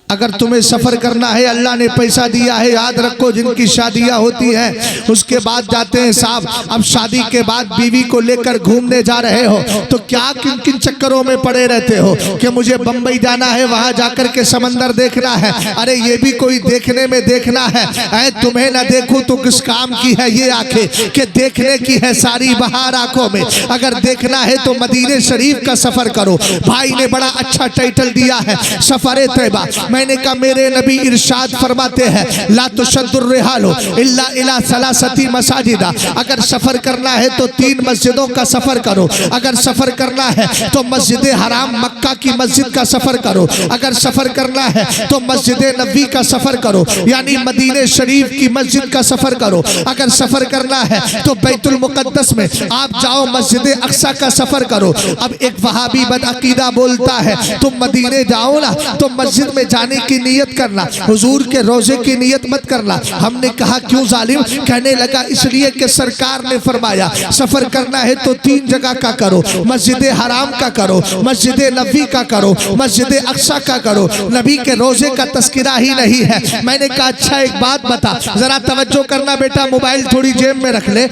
अगर तुम्हें सफर करना है, अल्लाह ने पैसा दिया है, याद रखो जिनकी शादियां होती हैं उसके बाद जाते हैं साहब, अब शादी के बाद बीवी को लेकर घूमने जा रहे हो तो क्या किन किन चक्करों में पड़े रहते हो कि मुझे बंबई जाना है, वहां जाकर के समंदर देखना है। अरे ये भी कोई देखने में देखना है, तुम्हें ना देखूं तो किस काम की है ये आंखें कि देखने की है सारी बहार आंखों में। अगर देखना है तो मदीने शरीफ का सफर करो। भाई ने बड़ा अच्छा टाइटल दिया है, सफर तैयबा। मैंने कहा मेरे नबी इरशाद फरमाते हैं ला तुशद्दुर रिहालु इल्ला इला सलासती मसाजिदा। अगर सफर करना है तो 3 मस्जिदों का सफर करो। अगर सफर करना है तो मस्जिद हराम मक्का की मस्जिद का सफर करो। अगर सफर करना है तो मस्जिद नबी का सफर करो, यानी मदीने शरीफ की मस्जिद का सफर करो। अगर सफर करना है तो बैतुल मुकद्दस में आप जाओ, मस्जिद अक्सा का सफर करो। अब एक वहाबी बदअकीदा बोलता है तुम मदीने जाओ ना तो मस्जिद में जाने की नियत करना, हुजूर के रोजे की नियत मत करना। हमने कहा क्यों जालिम? कहने लगा इसलिए कि सरकार ने फरमाया सफर करना है तो 3 जगह का करो, मस्जिद हराम का करो, मस्जिद नबी का करो, मस्जिद अक्सा का करो। नबी के रोजे का तस्करा ही नहीं है। मैंने कहा अच्छा एक बात बता, जरा तवज्जो करना बेटा, मोबाइल थोड़ी जेब में रख ले।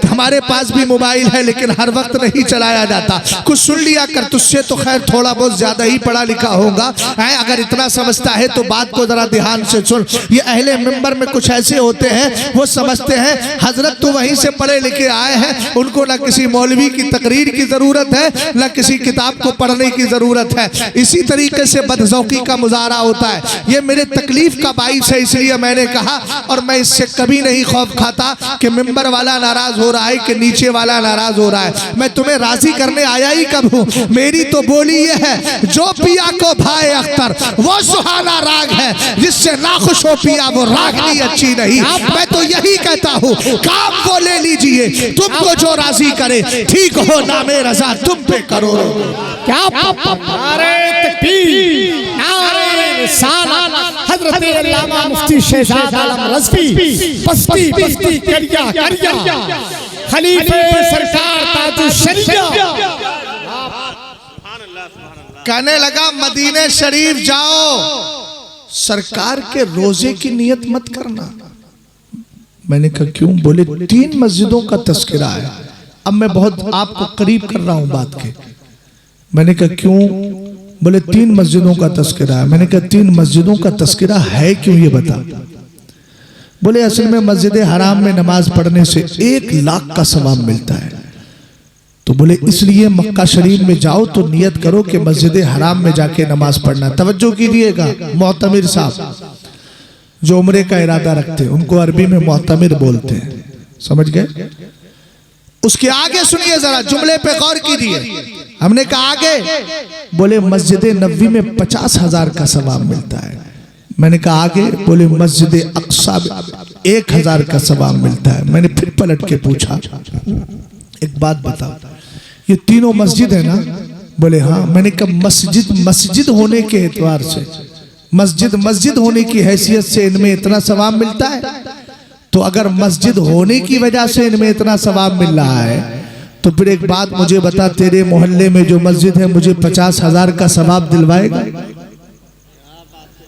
हमारे पास भी मोबाइल है लेकिन हर वक्त नहीं चलाया जाता, कुछ सुन लिया कर, तुझसे तो खैर थोड़ा बहुत ज्यादा ही पढ़ा लिखा होगा। अगर इतना समझता है तो बात को जरा ध्यान से सुन। ये अहले मिंबर में कुछ ऐसे होते हैं वो समझते हैं हजरत तो वहीं से पढ़े लिखे आए हैं, उनको ना किसी मौलवी की तकरीर की जरूरत है ना किसी किताब को पढ़ने की जरूरत है। इसी तरीके से बदज़ौकी का मुजाहरा होता है। ये मेरे तकलीफ का बाइस है, इसलिए मैंने कहा, और मैं इससे कभी नहीं खौफ खाता कि मिंबर वाला नाराज हो रहा है कि नीचे वाला नाराज हो रहा है। मैं तुम्हें राजी करने आया ही कब हूँ। मेरी तो बोली ये है जो पिया को भाए अख्तर वो सुहाना राग है, जिससे नाखुश हो पिया वो रागनी अच्छी नहीं। मैं तो यही कहता हूँ काम वो ले लीजिए, तुमको जो राजी करे, ठीक हो नामे रजा तुम पे करो। क्या नारे तकबीर, नारे रिसालत। हजरत अल्लामा मुफ्ती शहजाद आलम रज़वी बस्ती बस्ती करिया करिया खलीफे सरकार ताजुल शरिया कहने लगा मदीने शरीफ जाओ, सरकार के रोजे की नियत मत करना। मैंने कहा क्यों? बोले 3 मस्जिदों का तस्करा है। अब मैं बहुत आपको करीब कर रहा हूं बात के। मैंने कहा क्यों? बोले 3 मस्जिदों का तस्करा है। मैंने कहा 3 मस्जिदों का तस्करा है क्यों ये बता। बोले असल में मस्जिद हराम में नमाज पढ़ने से 1 लाख का सवाब मिलता है। तो बोले इसलिए मक्का शरीफ में जाओ तो नियत करो कि मस्जिद हराम में जाके नमाज पढ़ना। तवज्जो कीजिएगा, मोहतमिर साहब जो उम्रे का इरादा रखते हैं उनको अरबी में मोहतमिर बोलते हैं, समझ गए? उसके आगे सुनिए जरा, जुमले पे गौर कीजिए। हमने कहा आगे, बोले मस्जिद नबवी में 50,000 का सवाब मिलता है। मैंने कहा आगे, बोले मस्जिद अक्सा 1,000 का सवाब मिलता है। मैंने फिर पलट के पूछा एक बात बताओ, ये तीनों मस्जिद है ना? बोले हाँ। मैंने कहा मस्जिद होने के एतबार से, मस्जिद होने की हैसियत से इनमें इतना सवाब मिलता है? तो अगर मस्जिद होने की वजह से इनमें इतना सवाब मिल रहा है तो फिर एक बात मुझे बता, तेरे मोहल्ले में जो मस्जिद है मुझे 50,000 का सवाब दिलवाएगा?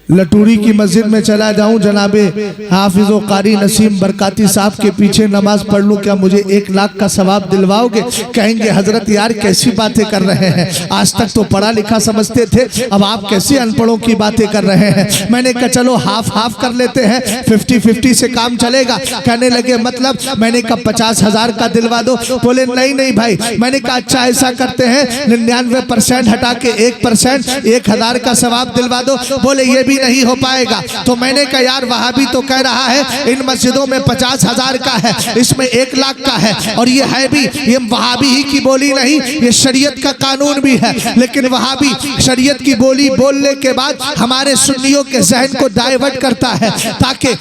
लटूरी की मस्जिद में चला जाऊं, जनाबे हाफिज़ो कारी नसीम बरकाती साहब के पीछे नमाज पढ़ लूं, क्या मुझे 1 लाख का सवाब दिलवाओगे? कहेंगे हजरत यार कैसी बातें कर रहे हैं, आज तक तो पढ़ा लिखा समझते थे, अब आप कैसे अनपढ़ों की बातें कर रहे हैं। मैंने कहा चलो हाफ कर लेते हैं, 50-50 से काम चलेगा। कहने लगे मतलब? मैंने कहा 50,000 का दिलवा दो। बोले नहीं भाई। मैंने कहा अच्छा ऐसा करते हैं 99% हटा के 1% 1,000 का सवाब दिलवा दो। बोले ये भी नहीं हो पाएगा। तो मैंने कहा यार वहाबी तो कह रहा है इन मस्जिदों में 50,000 का है, इसमें 1 लाख का है, और ये है भी, ये वहाबी ही की बोली नहीं, ये शरीयत का कानून भी है। लेकिन वहाबी शरीयत की बोली बोलने के बाद हमारे सुन्नियों के जहन को डाइवर्ट करता है ताकि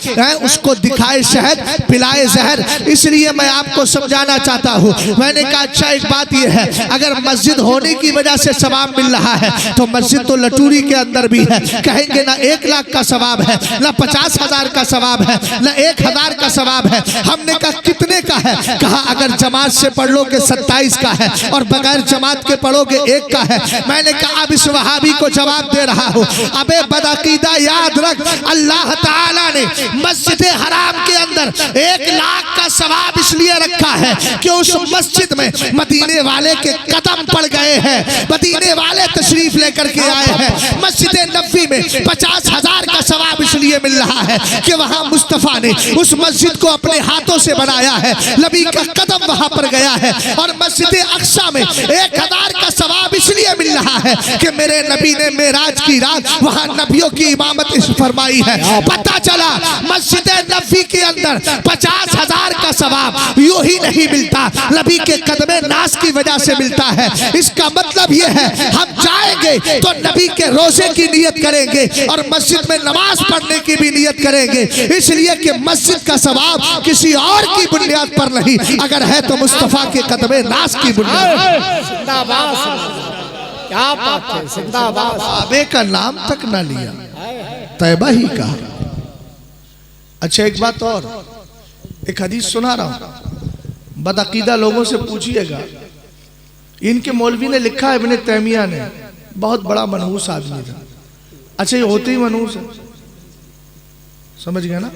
उसको दिखाए शहद पिलाए जहर। इसलिए मैं आपको समझाना चाहता हूँ। मैंने कहा अच्छा एक बात ये है, अगर मस्जिद होने की वजह से सवाब मिल रहा है तो मस्जिद तो लटूरी के अंदर भी है। कहेंगे ना 1 लाख का सवाब है, ना 50,000 का सवाब है, ना 1,000 का सवाब है। हमने कहा कितने का है? कहा अगर जमात से पढ़ लोगे 27 का है और बगैर जमात के पढ़ोगे 1 का है। मैंने कहा अब इस वहाबी को जवाब दे रहा हूँ, अबे बदअकीदा याद रख, अल्लाह ताला ने मस्जिद हराम के अंदर 1 लाख का सवाब इसलिए रखा है कि उस मस्जिद में मदीने वाले के कदम पड़ गए हैं, मदीने वाले तशरीफ लेकर के आए हैं। मस्जिद नबी में 50,000 का सवाब इसलिए मिल रहा है कि वहां मुस्तफा ने उस मस्जिद को अपने हाथों से बनाया है, नबी का कदम वहां पर गया है। और मस्जिद अक्सा में 1,000 का सवाब इसलिए मिल रहा है कि मेरे नबी ने मेराज की रात वहां नबियों की इमामत फरमाई है। पता चला मस्जिद नबी के अंदर 50,000 का सवाब यूं ही नहीं मिलता, नबी के कदमे नास की वजह से मिलता है। इसका मतलब यह है हम जाएंगे तो नबी के रोजे की नियत करेंगे और मस्जिद में नमाज पढ़ने की भी नियत करेंगे, इसलिए कि मस्जिद का सवाब किसी और की बुनियाद पर नहीं, अगर है तो मुस्तफा के कदमे नास की बुनियाद। क्या बात है, जिंदाबाद। साहबे का नाम तक ना लिया, तैबा ही कहा। अच्छा एक बात और, एक हदीस सुना रहा हूं, बदअकीदा लोगों से पूछिएगा। इनके मौलवी ने लिखा है, इब्ने तैमिया ने, बहुत बड़ा मनहूस आदमी था। अच्छा ये होते ही मनहूस है, समझ गए ना?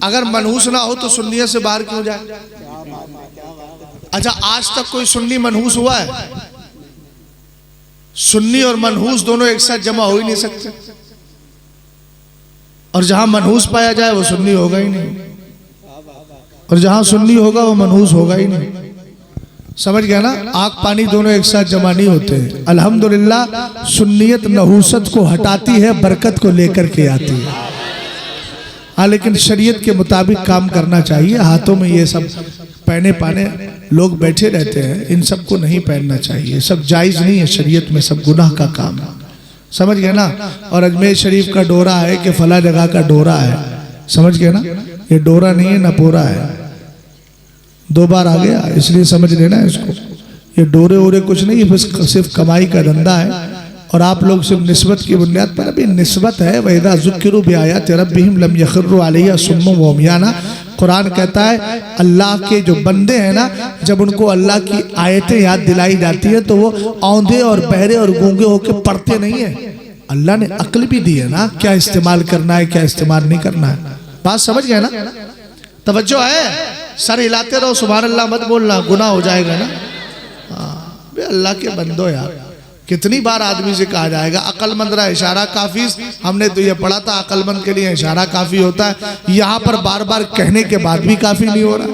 अगर मनहूस ना हो तो सुन्नियत से बाहर क्यों जाए? अच्छा आज तक कोई सुन्नी मनहूस हुआ है? सुन्नी और मनहूस दोनों एक साथ जमा हो ही नहीं सकते, और जहां मनहूस पाया जाए वो सुन्नी होगा ही नहीं, और जहां सुन्नी होगा वो मनहूस होगा ही नहीं। समझ गया ना? आग पानी दोनों एक साथ जमा नहीं होते। अल्हम्दुलिल्लाह सुन्नियत नहूसत को हटाती है, बरकत को लेकर के आती है। हाँ लेकिन शरीयत के मुताबिक काम करना चाहिए। हाथों में ये सब पहने पाने लोग बैठे रहते हैं, इन सब को नहीं पहनना चाहिए, सब जायज़ नहीं है शरीयत में, सब गुनाह का काम है। समझ गए ना? और अजमेर शरीफ का डोरा है कि फला जगह का डोरा है, समझ गए ना? ये डोरा नहीं है, नपोरा है। 2 बार आ गया, इसलिए समझ लेना इसको। ये डोरे ओरे कुछ नहीं है, बस सिर्फ कमाई का धंधा है। और आप लोग सिर्फ निस्बत की बुनियाद पर, अभी निस्बत है वैदा ज़ुक्किरू बिआयात रब्बिहिम लम यखिर्रू अलैहा सुम्मन व उम्याना। कुरान कहता है अल्लाह के जो बंदे हैं ना, जब उनको अल्लाह की आयतें याद दिलाई जाती है तो वो औंधे और बहरे और गूंगे होकर पढ़ते नहीं है। अल्लाह ने अक्ल भी दी है ना, क्या इस्तेमाल करना है क्या इस्तेमाल नहीं करना है। बात समझ गए ना? तवज्जो है? सर हिलाते रहो, सुभान अल्लाह मत बोलना, गुनाह हो जाएगा ना। हाँ अल्लाह के बंदो यार, कितनी बार आदमी से कहा जाएगा अक्लमंद रहा, इशारा काफी। हमने तो ये पढ़ा था अक्लमंद के लिए इशारा काफी होता है, यहाँ पर बार बार कहने के बाद भी काफी नहीं हो रहा।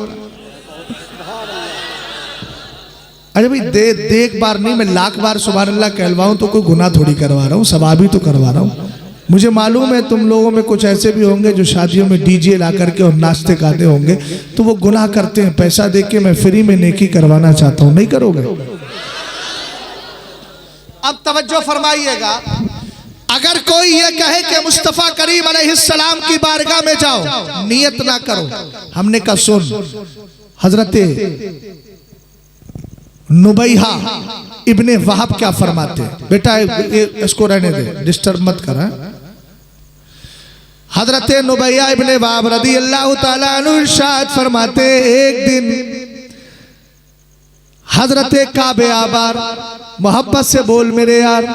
अरे भाई दे एक बार नहीं, मैं लाख बार सुभान अल्लाह कहलवाऊं तो कोई गुनाह थोड़ी करवा रहा हूँ, सवाब ही तो करवा रहा हूँ। मुझे मालूम है तुम लोगों में कुछ ऐसे भी होंगे जो शादियों में डीजे ला करके और नाचते गाते होंगे, तो वो गुनाह करते हैं। पैसा दे के मैं फ्री में नेकी करवाना चाहता हूँ, नहीं करोगे? अब तवज्जो फरमाइएगा, अगर कोई ये कहे कि मुस्तफ़ा करीम अलैहिस्सलाम की बारगाह में जाओ, नियत ना करो। हमने कहा सुन, हजरते नुबैहा इब्ने वहाब क्या फरमाते हैं? बेटा इसको रहने दे, डिस्टर्ब मत कर। हजरते नुबैहा इब्ने वहाब रदी अल्लाह ताला अन्हु इरशाद फरमाते, एक दिन हजरते काबे आबार, मोहब्बत से बोल मेरे यार,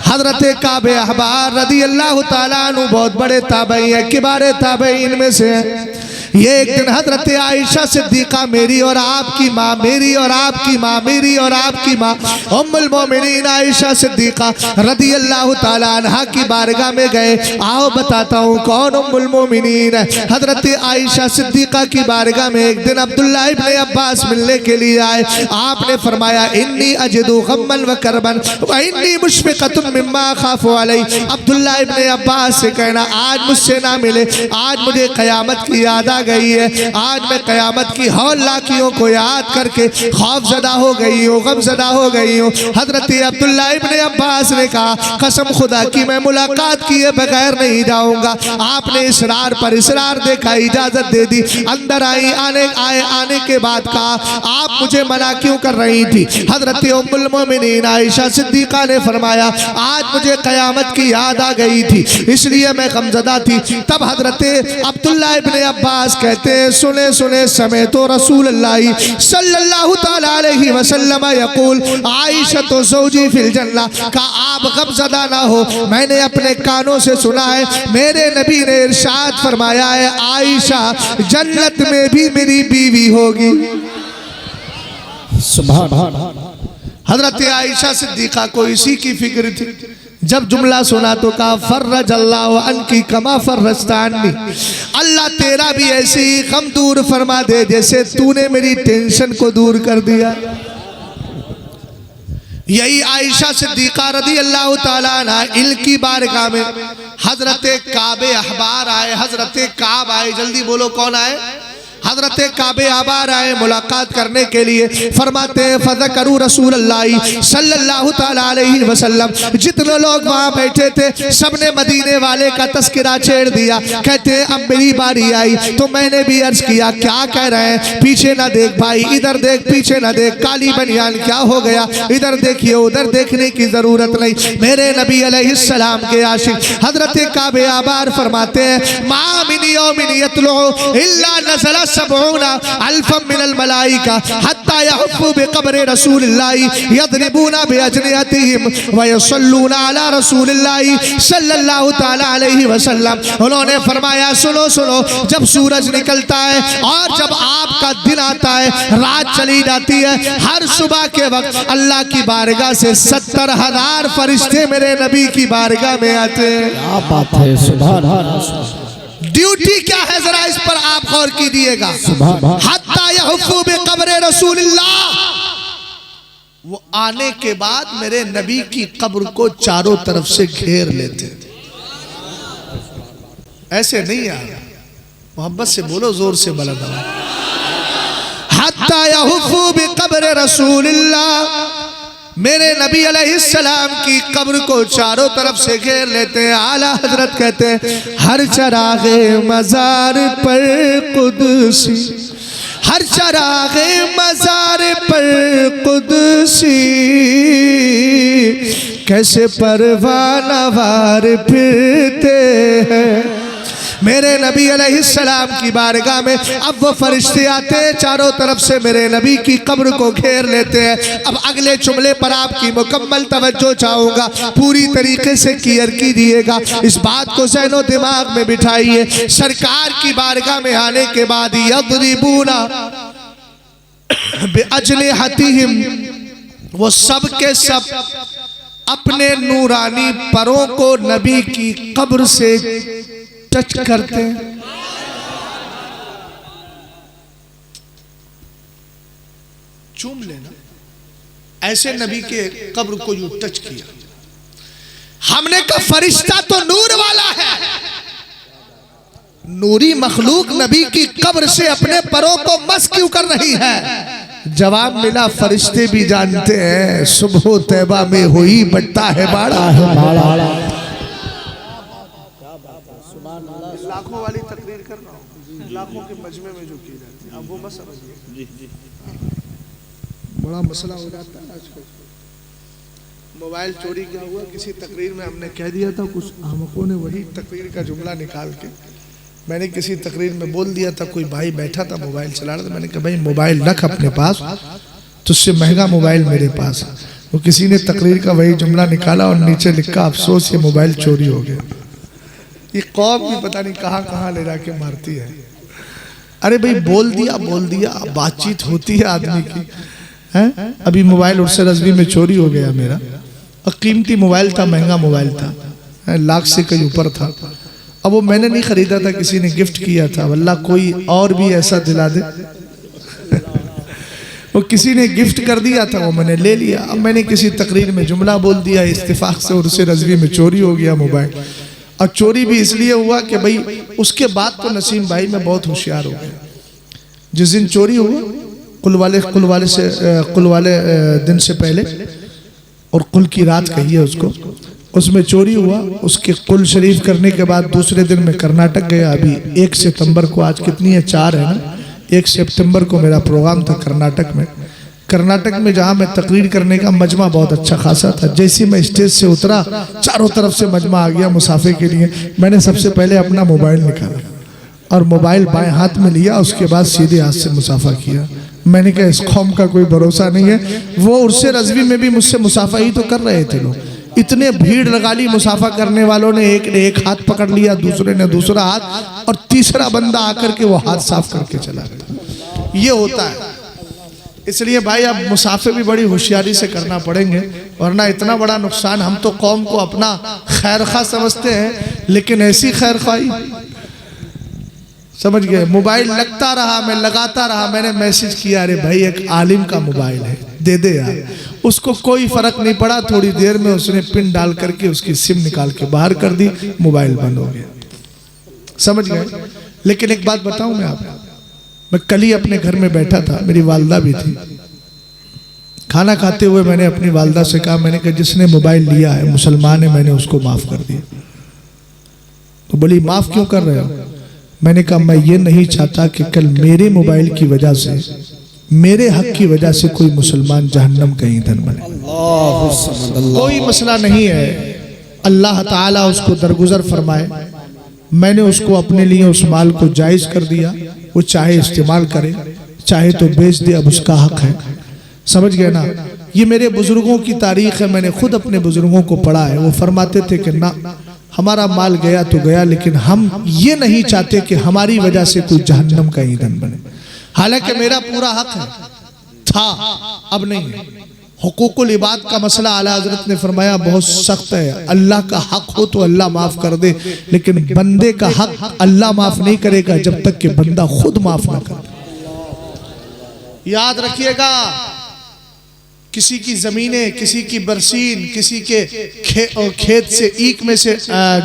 हजरते काबे अहबार रदी अल्लाह ताला अन्हु बहुत बड़े ताबई है, किबारे ताबईन में से है। ये एक दिन हजरत आयशा सिद्दीक़ा, मेरी और आपकी माँ, मेरी और आपकी माँ, मेरी और आपकी माँ उम्मुल मोमिनीन आयशा सिद्दीक़ा रदी अल्लाह ताला अन्हा की बारगाह में गए। आओ बताता हूँ कौन उम्मुल मोमिनीन है। हजरत आयशा सिद्दीक़ा की बारगाह में एक दिन अब्दुल्लाह इब्ने अब्बास मिलने के लिए आए। आपने फरमाया इन्नी अजिदु गम्मन व करबन व इन्नी मुशफ़िक़तुन मिम्मा अख़ाफ़ु अलैहि। अब्दुल्लाह इब्ने अब्बास से कहना आज मुझसे ना मिले, आज मुझे क़यामत की याद आ गई है। आज मैं क़यामत की हौलाकियों को याद करके खौफज़दा हो गई हूँ, गमज़दा हो गई हूँ। हज़रत अब्दुल्लाह इब्न अब्बास ने कहा कसम खुदा की मैं मुलाकात किए बगैर नहीं जाऊँगा। आपने इसरार पर इसरार देखा, इजाज़त दे दी, अंदर आई। आने के बाद कहा आप मुझे मना क्यों कर रही थी? हज़रत उम्मुल मोमिनीन आयशा सिद्दीक़ा ने फरमाया आज मुझे क़यामत की याद आ गई थी इसलिए मैं गमज़दा थी। तब हज़रत अब्दुल्लाह इब्न अब्बास कहते हैं सुने सुने समय तो रसूलुल्लाह सल्लल्लाहु तआला अलैहि वसल्लम यक़ूल आयशा तो ज़ौजी फिल जन्नह। का आप गमज़दा ना हो, मैंने अपने कानों से सुना है मेरे नबी ने इरशाद फरमाया है आयशा जन्नत में भी मेरी बीवी होगी। हजरत आयशा सिद्दीक़ा को इसी की फिक्र थी। जब जुमला सुना तो कहा फर्रज अल्लाह अन्की कमा फर्रजतानी, अल्लाह तेरा भी ऐसे ही गम दूर फरमा दे जैसे तूने मेरी टेंशन को दूर कर दिया। यही आयशा सिद्दीक़ा रदी अल्लाह ताला अन्हा इल्म की बारगाह में हजरत काबे अहबार आए, हजरत काब आए। जल्दी बोलो कौन आए? हजरत काबे अहबार आए मुलाकात करने के लिए। फरमाते हैं फ़ज़करू रसूलल्लाह सल्लल्लाहु तआला अलैहि वसल्लम। जितने लोग वहाँ बैठे थे सबने मदीने वाले का तस्करा छेड़ दिया। कहते हैं अब मेरी बारी आई तो मैंने भी अर्ज किया क्या कह रहे हैं? पीछे ना देख भाई, इधर देख, पीछे ना देख, काली बनियान क्या हो गया? इधर देखिए, उधर देखने की जरूरत नहीं। मेरे नबी अलैहिस्सलाम के आशिक हजरत काबे अहबार फरमाते हैं मा मिन यौमिन यतलु इल्ला नज़ला सबऊना अल्फम मिनल मलाइका हत्ता यहफ़्फ़ू बिक़ब्रि रसूलिल्लाह यदरिबूना बिअजनिहतिहिम व यसल्लूना अला रसूलिल्लाह सल्लल्लाहु तआला अलैहि वसल्लम। उन्होंने फरमाया सुनो सुनो, जब सूरज निकलता है और जब आपका दिन आता है, रात चली जाती है, हर सुबह के वक्त अल्लाह की बारगाह से 70,000 फरिश्ते मेरे नबी की बारगाह में आते हैं। क्या बात है, सुभान अल्लाह। ड्यूटी क्या है जरा इस पर आप गौर कीजिएगा। हत्ता यहफ़्फ़ू बिक़ब्रि रसूलिल्लाह, वो आने के बाद मेरे नबी की कब्र को चारों तरफ से घेर लेते। ऐसे नहीं यार, मोहब्बत से बोलो, जोर से बुलंद आवाज़। हत्ता यहफ़्फ़ू बिक़ब्रि रसूलिल्लाह, मेरे नबी अलैहिस्सलाम की कब्र को चारों तरफ से घेर लेते हैं। आला हजरत कहते हैं हर चरागे मज़ार पर कुदसी, हर चरागे मज़ार पर कुदसी कैसे परवाना वार फिरते हैं। मेरे नबी अलैहिस्सलाम की बारगाह में अब वो फरिश्ते आते हैं, चारों तरफ से मेरे नबी की कब्र को घेर लेते हैं। अब अगले जुमले पर आपकी मुकम्मल तवज्जो चाहूँगा, पूरी तरीके से क्लियर कीजिएगा, इस बात को ज़हनो दिमाग में बिठाइए। सरकार की बारगाह में आने के बाद यदरिबूना बिअजनिहतिहिम, वो सब के सब अपने नूरानी परों को नबी की कब्र से टच करते हैं। चूम लेना, ऐसे नबी के कब्र को यूं टच किया। हमने कहा फरिश्ता तो नूर वाला है, नूरी मखलूक नबी की कब्र से अपने परों को मस क्यों कर रही है? जवाब मिला फरिश्ते भी जानते हैं सुबह तैबा में हुई बट्टा है बाड़ा है। लाखों वाली तकरीर कर रहा हूँ, लाखों के मजमे में जो की जाती है, अब वो मत समझिए। बड़ा मसला हो जाता है आजकल। मोबाइल चोरी क्या हुआ, किसी तकरीर में हमने कह दिया था, कुछ हमको ने वही तकरीर का जुमला निकाल के मैंने किसी तकरीर में बोल दिया था। कोई भाई बैठा था मोबाइल चला रहा था, मैंने कहा भाई मोबाइल रख अपने पास, तुझसे महंगा मोबाइल मेरे पास है। वो किसी ने तकरीर का वही जुमला निकाला और नीचे लिखा अफसोस ये मोबाइल चोरी हो गया। ये कौम भी पता नहीं कहाँ कहाँ ले जाके मारती है। अरे भाई बोल दिया, बातचीत होती है आदमी की है। अभी मोबाइल उर्से रजवी में चोरी हो गया मेरा, और कीमती मोबाइल था, महंगा मोबाइल था, लाख से कहीं ऊपर था। अब वो मैंने नहीं खरीदा था, किसी ने गिफ्ट किया था। अल्लाह कोई और भी ऐसा दिला दे। वो किसी ने गिफ्ट कर दिया था, वो मैंने ले लिया। अब मैंने किसी तकरीर में जुमला बोल दिया, इत्तेफाक से उर्से रजवी में चोरी हो गया मोबाइल। और चोरी भी इसलिए हुआ कि भाई उसके बाद तो नसीम भाई मैं बहुत होशियार हो गया। जिस दिन चोरी हुआ कुल वाले दिन से पहले, और कुल की रात कही है उसको, उसमें चोरी हुआ। उसके कुल शरीफ करने के बाद दूसरे दिन मैं कर्नाटक गया। अभी 1 सितंबर को, आज कितनी है, 4 है ना, 1 सितंबर को मेरा प्रोग्राम था कर्नाटक में। कर्नाटक में जहाँ मैं तकरीर करने का, मजमा बहुत अच्छा खासा था। जैसे मैं स्टेज से उतरा, चारों तरफ से मजमा आ गया मुसाफे के लिए। मैंने सबसे पहले अपना मोबाइल निकाला और मोबाइल बाएं हाथ में लिया, उसके बाद सीधे हाथ से मुसाफा किया। मैंने कहा इस कौम का कोई भरोसा नहीं है। वो उर्से रज़वी में भी मुझसे मुसाफा ही तो कर रहे थे लोग। इतने भीड़ लगा ली मुसाफा करने वालों ने, एक ने एक हाथ पकड़ लिया, दूसरे ने दूसरा हाथ, और तीसरा बंदा आकर के वो हाथ साफ करके चला गया। ये होता है। इसलिए भाई अब मुसाफे भी बड़ी होशियारी से करना पड़ेंगे, वरना इतना बड़ा नुकसान। हम तो कौम को अपना खैरखा समझते हैं, लेकिन ऐसी खैरखाई, समझ गए। मोबाइल लगता रहा, मैं लगाता रहा। मैंने मैसेज किया, अरे भाई एक आलिम का मोबाइल है, दे दे यार। उसको कोई फर्क नहीं पड़ा। थोड़ी देर में उसने पिन डाल करके उसकी सिम निकाल के बाहर कर दी, मोबाइल बंद हो गया। समझ गए। लेकिन एक बात बताऊं मैं आपको, मैं कल ही अपने घर में बैठा था, मेरी वालदा भी थी। खाना खाते हुए मैंने अपनी वालदा से कहा, मैंने कहा जिसने मोबाइल लिया है मुसलमान है, मैंने उसको माफ कर दिया। तो बोली माफ क्यों कर रहे हो? मैंने कहा मैं ये नहीं चाहता कि कल मेरे मोबाइल की वजह से, मेरे हक की वजह से कोई मुसलमान जहन्नम का ईंधन बने। कोई मसला नहीं है, अल्लाह ताला उसको दरगुजर फरमाए। मैंने उसको अपने लिए उस माल को जायज़ कर दिया। वो चाहे इस्तेमाल करे, चाहे तो बेच दे, अब उसका हक है। समझ गए ना। ये मेरे बुजुर्गों की तारीख है, मैंने खुद अपने बुजुर्गों को पढ़ा है। वो फरमाते थे कि ना, हमारा माल गया तो गया, लेकिन हम ये नहीं चाहते कि हमारी वजह से कोई जहन्नम का ईंधन बने। हालांकि मेरा पूरा हक है, था, अब नहीं है। हुकूकुल इबाद का मसला आला हजरत ने फरमाया बहुत सख्त है। अल्लाह का हक हो तो अल्लाह माफ कर दे, लेकिन बंदे का हक अल्लाह माफ नहीं करेगा जब तक कि बंदा खुद माफ ना करे। याद रखिएगा, किसी की जमीनें, किसी की बरसीन, किसी के खेत से ईख में से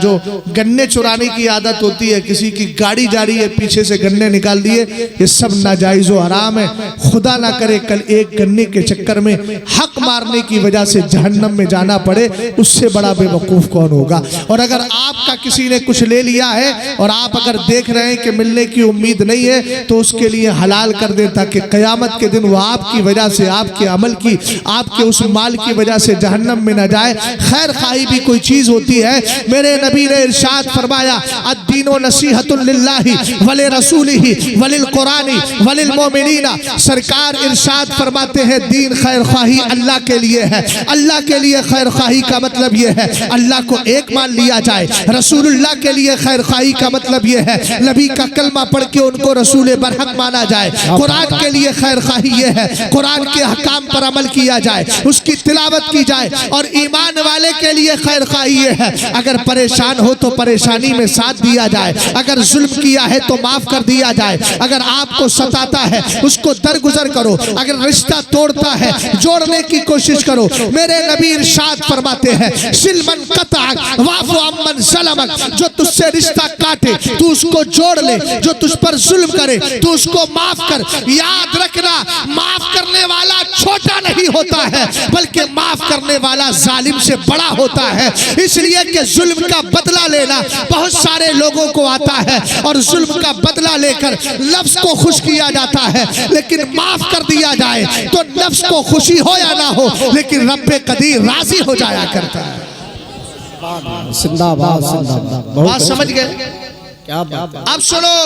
जो गन्ने चुराने की आदत होती है, किसी की गाड़ी जा रही है पीछे से गन्ने निकाल दिए, ये सब नाजायज़ व हराम है। खुदा ना करे कल एक गन्ने के चक्कर में हक मारने की वजह से जहन्नम में जाना पड़े, उससे बड़ा बेवकूफ़ कौन होगा। और अगर आपका किसी ने कुछ ले लिया है और आप अगर देख रहे हैं कि मिलने की उम्मीद नहीं है, तो उसके लिए हलाल कर दे, ताकि क़यामत के दिन वो आपकी वजह से, आपके अमल की, आपके उस माल की वजह से जहन्नम में न जाए। खैर खाई भी कोई चीज होती है। मेरे नबी ने इरशाद फरमाया, अद्दीनो नसीहतुन लिल्लाहि वले रसूलिही वलिल कुरानी वलिल मोमिनीना। सरकार इरशाद फरमाते हैं, दीन खैर खाही अल्लाह के लिए है। अल्लाह के लिए खैर खाही का मतलब यह है अल्लाह को एक मान लिया जाए। रसूलुल्लाह के लिए खैर खाही का मतलब यह है नबी का कलमा पढ़ के उनको रसूल बरहक माना जाए। कुरान के लिए खैर खाही यह है कुरान के हकाम पर अमल किया जाए, उसकी तिलावत की जाए। और ईमान वाले के लिए खैर खाही है, अगर परेशान हो तो परेशानी में साथ दिया जाए, अगर जुल्म किया है तो माफ कर दिया जाए, अगर आपको सताता है उसको दरगुजर करो, अगर रिश्ता तोड़ता है जोड़ने की कोशिश करो। मेरे नबी इरशाद फरमाते हैं, सिलमन कतअक वाफु अम्मन ज़लमक, जो तुझसे रिश्ता काटे तू उसको जोड़ ले, जो तुझ पर जुल्म करे तू उसको माफ कर। याद रखना, माफ करने वाला छोटा नहीं होता है, बल्कि माफ करने वाला जालिम से बड़ा होता है। इसलिए कि जुल्म का बदला लेना बहुत सारे लोगों को आता है, और जुल्म का बदला लेकर नफ्स को खुश किया जाता है। लेकिन माफ कर दिया जाए तो नफ्स को खुशी हो या ना हो, लेकिन रब्बे कदीर राजी हो जाया करता है। जिंदाबाद जिंदाबाद। बात समझ गए? क्या बात। अब सुनो,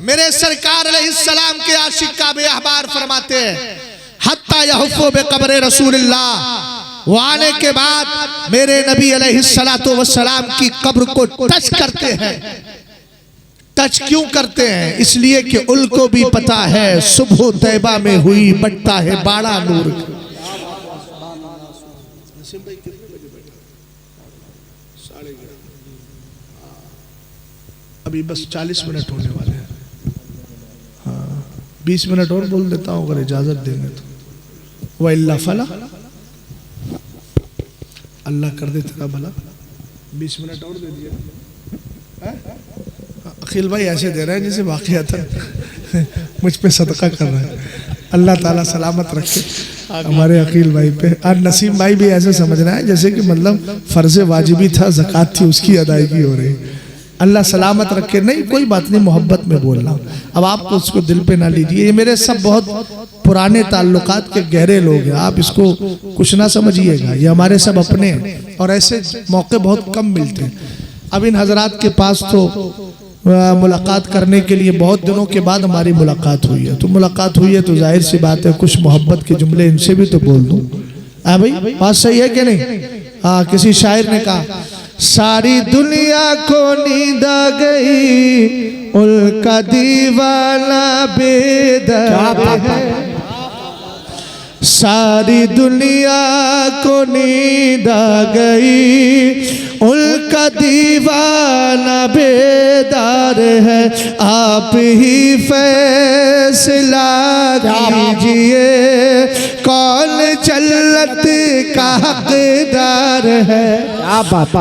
मेरे सरकार अलैहिस्सलाम के आशिक काबे अहबार फरमाते हैं, हत्ता यहुफ़्फ़ु बिक़ब्र रसूलिल्लाह, वो आने के बाद मेरे नबी अलैहिस्सलातु वस्सलाम की कब्र को टच करते हैं। टच क्यों करते हैं? इसलिए कि उनको भी पता है सुबह तैबा में हुई बटता है बाड़ा नूर। अभी बस 40 मिनट होने वाले हैं। हाँ, 20 मिनट और बोल देता हूँ अगर इजाजत देंगे तो। वल्ला फला, अल्लाह कर दे तेरा भला। 20 मिनट और दे दिए। अखिल भाई ऐसे दे रहे हैं जैसे वाकईतन मुझ पे सदका कर रहा है। अल्लाह ताला सलामत रखे हमारे अकील भाई पे। और नसीम भाई भी ऐसे समझ रहा है जैसे कि मतलब फर्ज वाजिबी था, ज़कात थी, उसकी अदायगी हो रही। अल्लाह सलामत रखे। नहीं कोई बात नहीं, मोहब्बत में बोल रहा हूँ। अब आप तो उसको दिल पे ना लीजिए। ये मेरे सब बहुत पुराने ताल्लुकात के गहरे लोग हैं, आप इसको कुछ ना समझिएगा। ये हमारे सब अपने हैं और ऐसे मौके बहुत कम मिलते हैं। अब इन हजरात के पास तो मुलाकात करने के लिए बहुत दिनों के बाद हमारी मुलाकात हुई है। तो मुलाकात हुई है तो जाहिर सी बात है कुछ मोहब्बत के जुमले इनसे भी तो बोल दूं। भाई बात सही है कि नहीं? हाँ, किसी शायर ने कहा सारी दुनिया को नींद आ गई, उनका दीवाना बेदर्द है। सारी दुनिया को नींद आ गई, उनका दीवाना बेदार है। आप ही फैसला कीजिए, कौन जन्नत का हकदार है।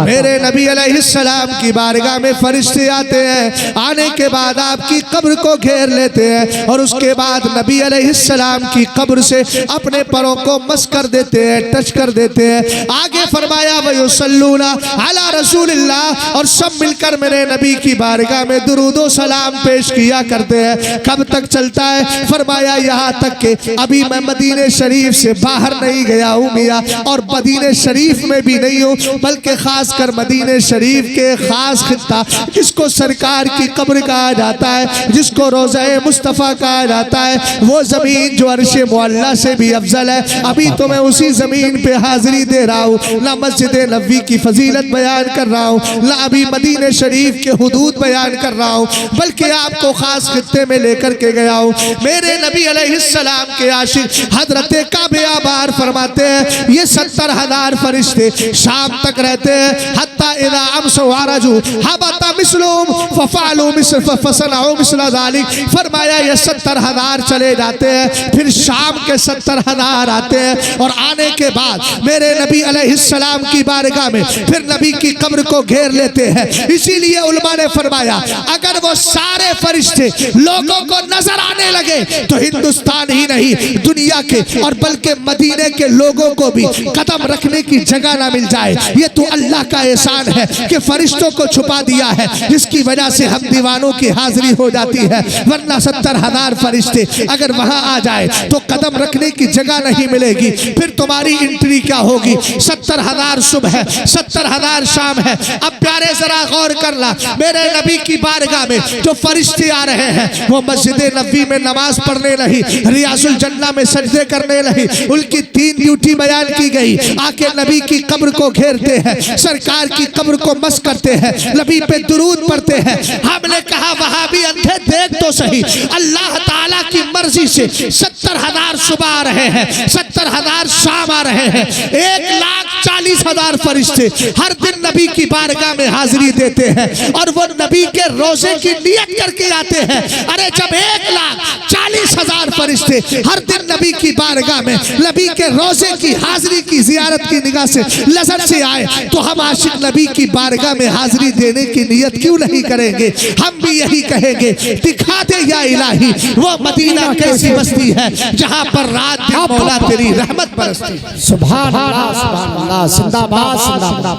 मेरे नबी अलैहिस्सलाम की बारगाह में फरिश्ते आते हैं। आने के बाद आपकी कब्र को घेर लेते हैं और उसके बाद नबी अलैहिस्सलाम की कब्र से अपने परों को मस कर देते हैं, टच कर देते हैं। आगे फरमाया वयुसल्लूना अला रसूलिल्लाह, और सब मिलकर मेरे नबी की बारगाह में दुरूदो सलाम पेश किया करते हैं। कब तक चलता है? फरमाया यहाँ तक कि अभी मैं मदीने शरीफ से बाहर नहीं गया हूँ मियाँ, और मदीने शरीफ में भी नहीं हूँ, बल्कि खास कर मदीने शरीफ के खास खित्ता जिसको सरकार की कब्र कहा जाता है, जिसको रोज़े मुस्तफ़ा कहा जाता है, वो ज़मीन जो अर्शे मुअल्ला से भी अफजल है। अभी तो मैं उसी ज़मीन पे हाजिरी दे रहा हूँ, ना मस्जिद नबवी की फजीलत बयान कर रहा हूँ, ना अभी मदीने शरीफ के हुदूद बयान कर रहा हूँ, बल्कि आपको खास खित्ते में लेकर के गया हूँ। मेरे नबी अलैहिस्सलाम के आशिक हजरत काबे आबार फरमाते हैं ये 70,000 फरिश्ते शाम तक रहते हैं। हत्ता इदा अमसू वारजू हबता मिस्लुम फफअलू मिस्ल फसनऊ मिस्ल ज़ालिक। फरमाया ये 70,000 चले जाते हैं, फिर शाम के 70,000 आते हैं, और आने के बाद मेरे नबी अलैहिस्सलाम की बारगाह में फिर नबी की कब्र को घेर लेते हैं। इसीलिए उलमा ने फरमाया अगर वो सारे फरिश्ते लोगों को नजर आने लगे तो हिंदुस्तान ही नहीं दुनिया के और बल्कि मदीने के लोगों को भी कदम रखने की जगह ना मिल जाए। ये तो अल्लाह का एहसान है कि फरिश्तों को छुपा दिया है, जिसकी वजह से हम दीवानों की हाजिरी हो जाती है। वरना 70,000 फरिश्ते अगर वहां आ जाए तो कदम रखने की जगह नहीं मिलेगी। फिर तुम्हारी एंट्री क्या होगी? 70,000 सुबह है, 70,000 शाम है। अब प्यारे जरा गौर करना, मेरे नबी की बारगाह में जो फरिश्ते आ रहे हैं वो मस्जिद नबवी में नमाज पढ़ने नहीं, रियाजुल जन्ना में सजदे करने नहीं, उनकी 3 ड्यूटी बयान की गई। आके नबी की कब्र को घेरते हैं, सरकार की कब्र को मस करते हैं, नबी पे दुरूद पढ़ते हैं। हमने कहा वहां भी अंधे देख तो सही, अल्लाह ताला की मर्जी से 70,000 सुबह आ रहे हैं, 70,000 शाम आ रहे हैं। 1,40,000 फरिश्ते हर दिन नबी की बारगाह में हाजिरी देते हैं और वो नबी के रोजे की नियत करके आते हैं। अरे जब 1,40,000 फरिश्ते हर दिन नबी की बारगाह में नबी के रोजे की हाजिरी की जियारत की निगाह से लज़्ज़त से आए तो हम आशिक नबी की बारगाह में हाजिरी देने की नियत क्यों नहीं करेंगे? हम भी यही कहेंगे दिखा दे या इलाही वो मदीना कैसी बस्ती है जहां पर रात दिन मौला तेरी रहमत बरसती। सुभान अल्लाह, सुभान अल्लाह, जिंदाबाद जिंदाबाद।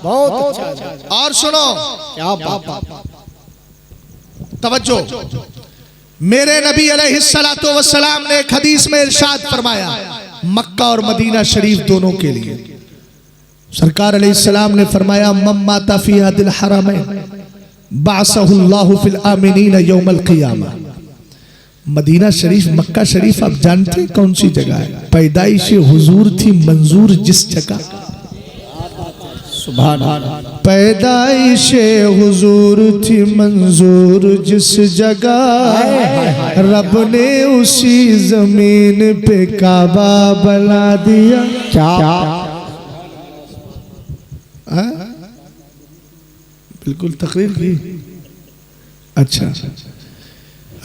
बहुत अच्छा। और सुनो क्या बात, तवज्जो, मेरे नबी अलैहिस्सलातु वस्सलाम ने एक हदीस में इरशाद फरमाया मक्का और मदीना शरीफ दोनों के लिए। सरकार अलैहिस्सलाम ने फरमाया मम्मा तफी हदिल हरमैन बासहुल्लाहु फिल आमिनीन यौमल क़ियामा। मदीना शरीफ, मक्का शरीफ आप जानते हैं कौन सी जगह है? पैदाइश हुजूर थी मंजूर जिस जगह, सुभान अल्लाह, पैदाइश हुजूर थी मंजूर जिस जगह, रब ने उसी जमीन पे काबा बना दिया। क्या बिल्कुल तकरीर की। अच्छा,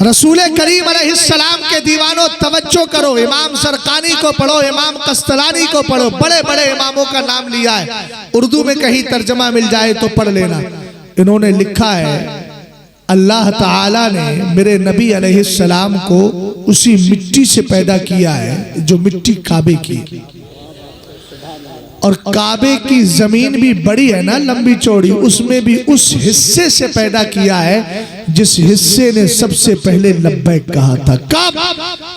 रसूल करीम अलैहिस्सलाम के दीवानों तवज्जो करो, इमाम सरकानी को पढ़ो, इमाम कस्तलानी को पढ़ो, बड़े बड़े इमामों का नाम लिया है। उर्दू में कहीं तर्जमा मिल जाए तो पढ़ लेना। इन्होंने लिखा है अल्लाह ताला ने मेरे नबी अलैहिस्सलाम को उसी मिट्टी से पैदा किया है जो मिट्टी काबे की, और काबे की जमीन भी बड़ी है ना, लंबी चौड़ी, उसमें भी उस हिस्से से पैदा किया है जिस हिस्से ने सबसे पहले लब्बैक कहा था। कब?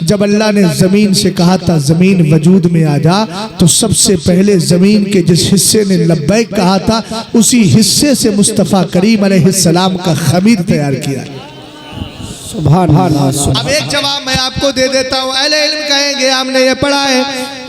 जब अल्लाह ने जमीन से कहा था जमीन वजूद में आ जा, तो सबसे पहले जमीन के जिस हिस्से ने लब्बैक कहा था उसी हिस्से से मुस्तफ़ा करीम अलैहिस्सलाम का खमीर तैयार किया। सुभान अल्लाह। अब एक जवाब मैं आपको दे देता हूँ। अहले इल्म कहेंगे हमने ये पढ़ा है,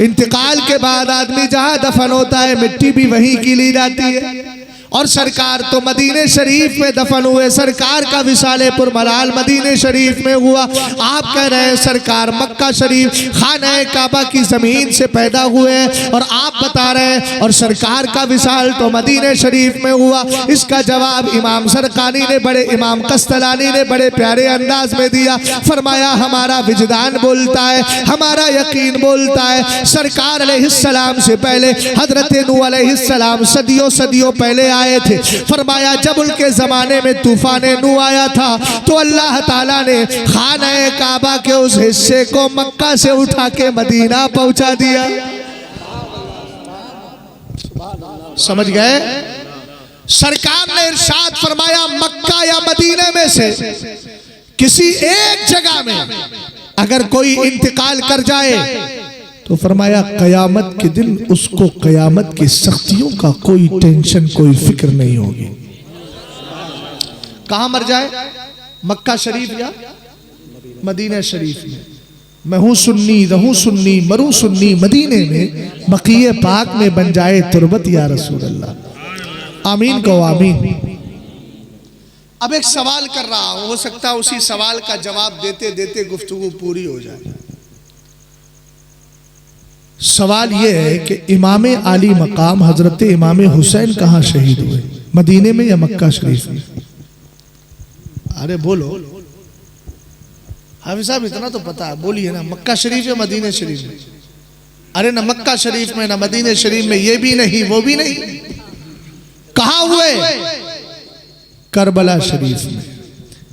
इंतकाल के बाद आदमी जहाँ दफन होता है मिट्टी भी वहीं की ली जाती है, और सरकार तो मदीने शरीफ में दफन हुए, सरकार का विसाले पुरमलाल मदीने शरीफ में हुआ। आप कह रहे हैं सरकार मक्का शरीफ खाना काबा की जमीन से पैदा हुए हैं, और आप बता रहे हैं और सरकार का विसाल तो मदीने शरीफ में हुआ। इसका जवाब इमाम सरकानी ने, बड़े इमाम कस्तलानी ने बड़े प्यारे अंदाज में दिया। फरमाया हमारा विजदान बोलता है, हमारा यकीन बोलता है, सरकार अलैहिस्सलाम से पहले हजरत नूह अलैहिस्सलाम सदियों सदियों पहले आए थे। फरमाया जब उनके जमाने में तूफान नूह आया था तो अल्लाह ताला ने खाना काबा के उस हिस्से को मक्का से उठा के मदीना पहुंचा दिया। समझ गए? सरकार ने इरशाद फरमाया मक्का या मदीने में से किसी एक जगह में अगर कोई इंतकाल कर जाए तो फरमाया कयामत के दिन उसको कयामत की सख्तियों का कोई टेंशन कोई फिक्र नहीं होगी। कहां मर जाए? मक्का शरीफ या मदीना शरीफ में। मैं हूं सुन्नी, रहूं सुन्नी, मरूं सुन्नी, मदीने में बकीए पाक में बन जाए तुरबत या रसूल अल्लाह। आमीन कहो आमीन। अब एक सवाल कर रहा हूं, हो सकता है उसी सवाल का जवाब देते देते गुफ्तगू पूरी हो जाए। सवाल यह है कि इमाम आली मकाम हजरत इमाम हुसैन कहाँ शहीद हुए, मदीने में या मक्का शरीफ में? अरे बोलो हाफिज साहब, इतना तो पता है, बोलिए ना, मक्का शरीफ या मदीने शरीफ में? अरे ना मक्का शरीफ में ना मदीने शरीफ में, ये भी नहीं वो भी नहीं। कहाँ हुए? करबला शरीफ में।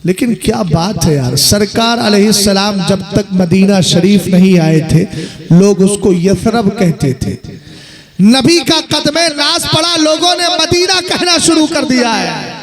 लेकिन क्या बात है यार, सरकार अलैहिस्सलाम जब तक मदीना शरीफ नहीं आए थे लोग उसको यथरब कहते थे। नबी का कदमे नाज पड़ा, लोगों ने मदीना कहना शुरू कर दिया है।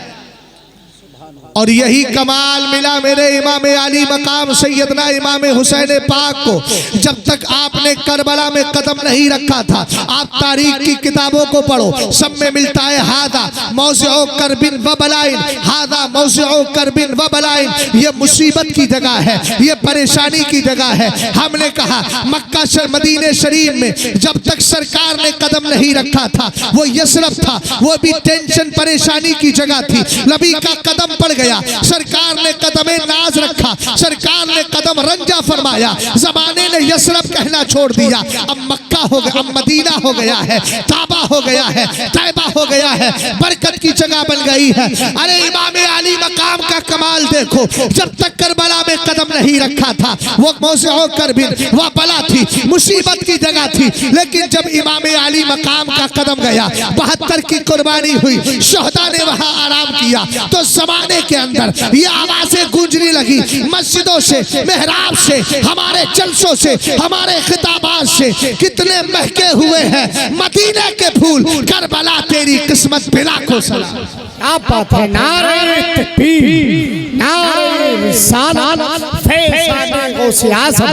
और यही कमाल मिला मेरे इमाम आली मकाम सैयदना इमाम हुसैन पाक को। जब तक आपने करबला में कदम नहीं रखा था, आप तारीख की किताबों को पढ़ो, सब में मिलता है हादा मौज़िउ करबिन व बलाइन, हादा मौज़िउ करबिन व बलाइन। ये मुसीबत की जगह है, ये परेशानी की जगह है। हमने कहा मक्का मदीने शरीफ में जब तक सरकार ने कदम नहीं रखा था वो यसरफ था, वो भी टेंशन परेशानी की जगह थी। नबी का कदम पड़ गया, सरकार ने कदमे नाज रखा, सरकार ने कदम रंजा फरमाया, जमाने ने यसरफ कहना छोड़ दिया। अब मक्का हो गया, अब मदीना हो गया है, काबा हो गया है, तैबा हो गया है, बरकत की जगह बन गई है। अरे इमाम आली मकाम का कमाल देखो, जब तक करबला में कदम नहीं रखा था वो मौज़िउ करबिन वो बला थी, मुसीबत की जगह थी। लेकिन जब इमाम आली मकाम का कदम गया, 72 की कुर्बानी हुई, शहदा ने वहां आराम किया, तो जमाने के अंदर ये आवाजें गूंजने लगी, मस्जिदों से, मेहराब से, हमारे जलसों से, हमारे खिताबात से कितने महके हुए हैं मदीने के फूल। करबला तेरी किस्मत बिला को सलाम। क्या बात है, नारे तकबीर, नारे रिसालत, फैज़ाने गौसे आज़म,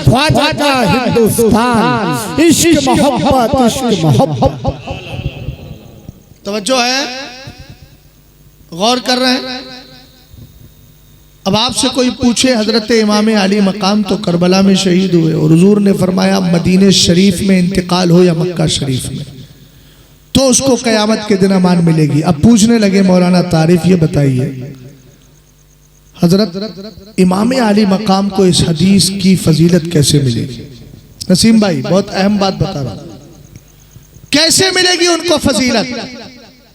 ख्वाजा हिंदुस्तान, इश्क मोहब्बत, इश्क मोहब्बत। तवज्जो है, गौर कर रहे हैं? अब आपसे कोई पूछे हजरत इमाम आली मकाम तो करबला में शहीद हुए और हुजूर ने फरमाया मदीने शरीफ में इंतकाल हो या मक्का शरीफ में, तो उसको कयामत के दिन अमान मिलेगी। अब पूछने लगे मौलाना तारीफ ये बताइए हजरत इमाम आली मकाम को इस हदीस की फजीलत कैसे मिलेगी? नसीम भाई बहुत अहम बात बता रहा हूं, कैसे मिलेगी उनको फजीलत?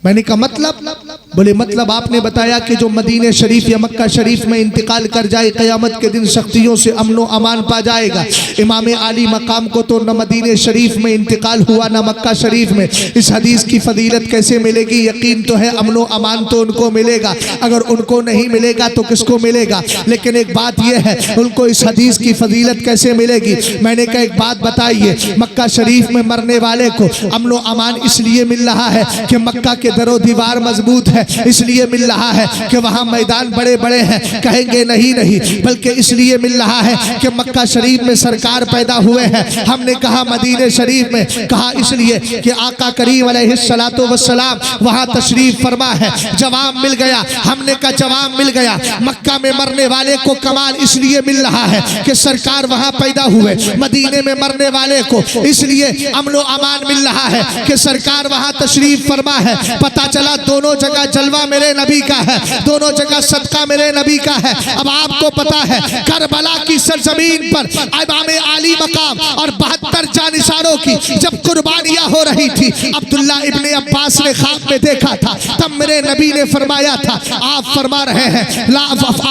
मैंने कहा मतलब बोले मतलब आपने बताया कि जो मदीने शरीफ या मक्का शरीफ में इंतकाल कर जाए क़यामत के दिन सख्तियों से अमनो अमान पा जाएगा। इमाम आली मकाम को तो न मदीने शरीफ में इंतकाल हुआ न मक्का शरीफ में, इस हदीस की फजीलत कैसे मिलेगी? यकीन तो है अमनो अमान तो उनको मिलेगा, अगर उनको नहीं मिलेगा तो किसको मिलेगा? लेकिन एक बात यह है, उनको इस हदीस की फजीलत कैसे मिलेगी? मैंने कहा एक बात बताइए, मक्का शरीफ में मरने वाले को अमनो अमान इसलिए मिल रहा है कि मक्का के दरो दीवार मजबूत है, इसलिए मिल रहा है कि वहाँ मैदान बड़े बड़े हैं, कहेंगे नहीं नहीं, बल्कि इसलिए मिल रहा है कि मक्का शरीफ में सरकार पैदा हुए हैं। हमने कहा मदीने शरीफ में, कहा इसलिए कि आका करीम अलैहिस्सलातु वस्सलाम वहाँ तशरीफ फरमा है। जवाब मिल गया, हमने कहा जवाब मिल गया। मक्का में मरने वाले को कमाल इसलिए मिल रहा है कि सरकार वहाँ पैदा हुए, मदीने में मरने वाले को इसलिए अमन व अमान मिल रहा है कि सरकार वहाँ तशरीफ फरमा है। पता चला दोनों जगह जलवा मेरे नबी का है, दोनों जगह सदका मेरे नबी का है। अब आपको पता है करबला की सरजमीन पर इमाम आली मकाम और 72 जानिसारों की जब कुर्बानियां हो रही थी, अब्दुल्ला इब्ने अब्बास ने ख्वाब में देखा था, तब मेरे नबी ने फरमाया था, आप फरमा रहे हैं,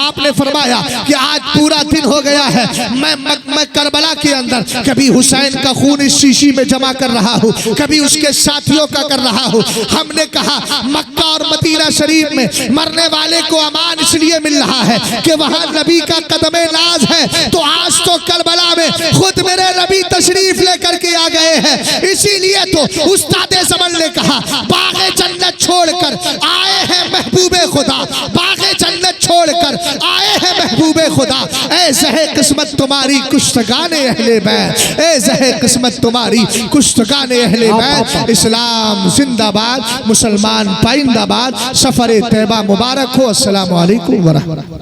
आपने फरमाया कि आज पूरा दिन हो गया है, मैं करबला के अंदर कभी हुसैन का खून इस शीशी में जमा कर रहा हूँ, कभी उसके साथियों का कर रहा हूँ। हमने कहा मक्का और मदीना शरीफ में मरने वाले को अमान इसलिए मिल रहा है कि वहाँ नबी का कदमे नाज है। तो आज तो करबला में खुद मेरे नबी तशरीफ लेकर के आ गए हैं, इसीलिए तो उस्तादे ज़मान ने कहा बाग़े जन्नत छोड़कर आए हैं महबूबे खुदा, बाग़े जन्नत छोड़कर आए हैं महबूबे खुदा। ऐ ज़हे किस्मत तुम्हारी कुश्तगाने अहले बैत, ऐ ज़हे किस्मत तुम्हारी कुश्तगाने अहले बैत। इस्लाम जिंदाबाद, मुसलमान पाइंदाबाद। सफर तैबा मुबारक हो। अस्सलामु अलैकुम व रहमतुल्लाह।